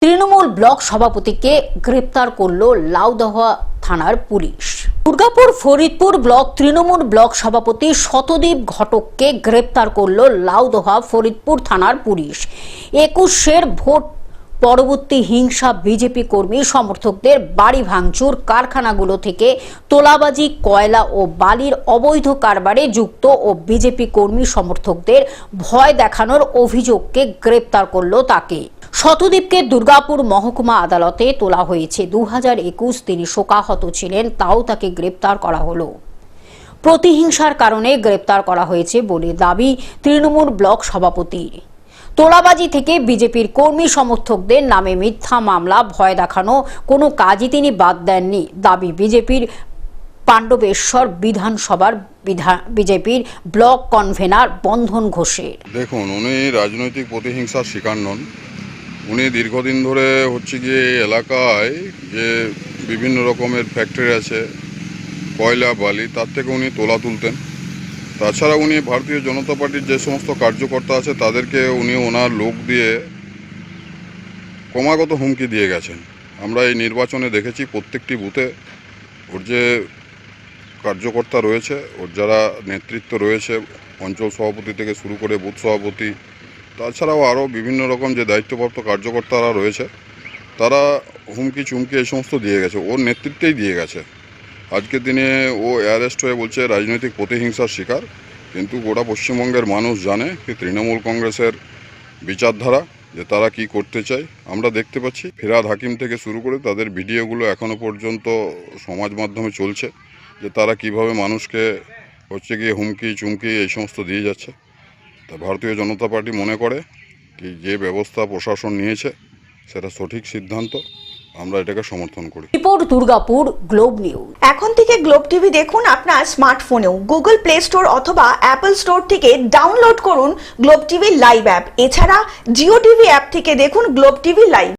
Trinamool block সভাপতিকে গ্রেপ্তার করল লাউদহ থানার police. Durgapur Faridpur block Trinamool block সভাপতি শতদীপ ঘটককে গ্রেপ্তার করল লাউদহ ফরিদপুর থানার পুলিশ। 21 ভোট পরবর্তী হিংসা বিজেপি কর্মী সমর্থকদের বাড়ি ভাঙচুর, কারখানাগুলো থেকে তোলাবাজি, কয়লা ও বালির অবৈধ কারবারে যুক্ত ও বিজেপি কর্মী সমর্থকদের ভয় দেখানোর অভিযোগকে গ্রেপ্তার করল তাকে। শতদীপকে দুর্গাপুর মহকুমা আদালতে তোলা হয়েছে। 2021 তিনি শোকাহত ছিলেন, তাও তাকে গ্রেপ্তার করা হলো। প্রতিহিংসার কারণে গ্রেপ্তার করা হয়েছে বলে দাবি তৃণমূল ব্লক সভাপতির। তোলাবাজি থেকে বিজেপির কর্মী সমর্থকদের নামে মিথ্যা মামলা, ভয় দেখানো কোনো কাজই তিনি বাদ দেননি, দাবি বিজেপির পাণ্ডবেশ্বর বিধানসভার বিজেপির ব্লক কনভেনার বন্ধন ঘোষের। দেখুন, উনি রাজনৈতিক প্রতিহিংসার শিকার নন। উনি দীর্ঘদিন ধরে গিয়ে এলাকায় যে বিভিন্ন রকমের ফ্যাক্টরি আছে, কয়লা বালি, তার থেকে উনি তোলা তুলতেন। তাছাড়া উনি ভারতীয় জনতা পার্টির যে সমস্ত কার্যকর্তা আছে তাদেরকে উনি ওনার লোক দিয়ে ক্রমাগত হুমকি দিয়ে গেছেন। আমরা এই নির্বাচনে দেখেছি প্রত্যেকটি বুথে ওর যে কার্যকর্তা রয়েছে, ওর যারা নেতৃত্ব রয়েছে, অঞ্চল সভাপতি থেকে শুরু করে বুথ সভাপতি, তাছাড়াও আরও বিভিন্ন রকম যে দায়িত্বপ্রাপ্ত কার্যকর্তারা রয়েছে, তারা হুমকি চুমকি এই সমস্ত দিয়ে গেছে, ওর নেতৃত্বেই দিয়ে গেছে। আজকের দিনে ও অ্যারেস্ট হয়ে বলছে রাজনৈতিক প্রতিহিংসার শিকার, কিন্তু গোটা পশ্চিমবঙ্গের মানুষ জানে কি তৃণমূল কংগ্রেসের বিচারধারা, যে তারা কি করতে চায়। আমরা দেখতে পাচ্ছি ফিরহাদ হাকিম থেকে শুরু করে তাদের ভিডিওগুলো এখনও পর্যন্ত সমাজ মাধ্যমে চলছে, যে তারা কিভাবে মানুষকে গিয়ে হুমকি চুমকি এই সমস্ত দিয়ে যাচ্ছে। তা ভারতীয় জনতা পার্টি মনে করে কি যে ব্যবস্থা প্রশাসন নিয়েছে সেটা সঠিক সিদ্ধান্ত, আমরা এটাকে সমর্থন করি। Report Durgapur globe news. এখন থেকে গ্লোব টিভি দেখুন আপনার স্মার্টফোনেও। গুগল প্লে স্টোর অথবা অ্যাপল স্টোর থেকে ডাউনলোড করুন গ্লোব টিভি লাইভ অ্যাপ। এছাড়া জিও টিভি অ্যাপ থেকে দেখুন গ্লোব টিভি লাইভ।